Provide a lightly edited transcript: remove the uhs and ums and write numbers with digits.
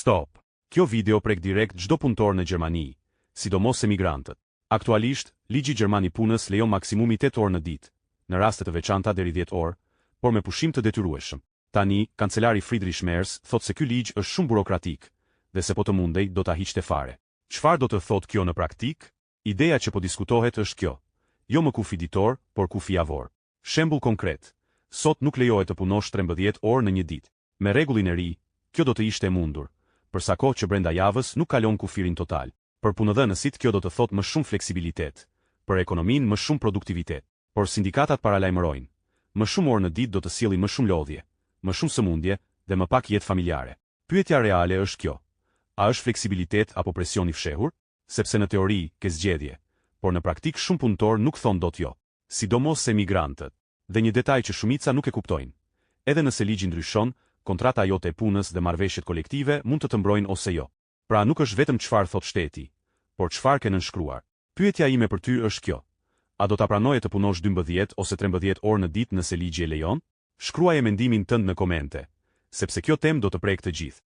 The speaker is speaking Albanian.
Stop. Kjo video prek direkt çdo punëtor në Gjermani, sidomos emigrantët. Aktualisht, ligji gjerman i punës lejon maksimumi 8 orë në ditë, në raste të veçanta deri 10 orë, por me pushim të detyrueshëm. Tani, kancelari Friedrich Merz thot se ky ligj është shumë burokratik, dhe se po të mundej do ta hiqte fare. Çfarë do të thotë kjo në praktik? Ideja që po diskutohet është kjo. Jo më kufi ditor, por kufi javor. Shembull konkret. Sot nuk lejohet të punosh 13 orë në një ditë. Me rregullin e ri, kjo do të ishte e mundur, për sa kohë që brenda javës nuk kalon kufirin total. Për punëdhënësit kjo do të thotë më shumë fleksibilitet, për ekonominë më shumë produktivitet. Por sindikatat paralajmërojnë, më shumë orë në ditë do të sjellin më shumë lodhje, më shumë sëmundje dhe më pak jetë familjare. Pyetja reale është kjo. A është fleksibilitet apo presion i fshehur? Sepse në teori ke zgjedhje, por në praktik shumë punëtor nuk thonë dot jo, sidomos emigrantët. Dhe një detaj që shumica nuk e kuptojnë. Edhe nëse ligji ndryshon, kontrata jote e punës dhe marrëveshjet kolektive mund të mbrojnë ose jo. Pra nuk është vetëm çfarë thot shteti, por çfarë ke nënshkruar. Pyetja ime për ty është kjo. A do ta pranoje të punosh 12 ose 13 orë në ditë nëse ligji e lejon? Shkruaje mendimin tënd në komente, sepse kjo temë do të prekë të gjithë.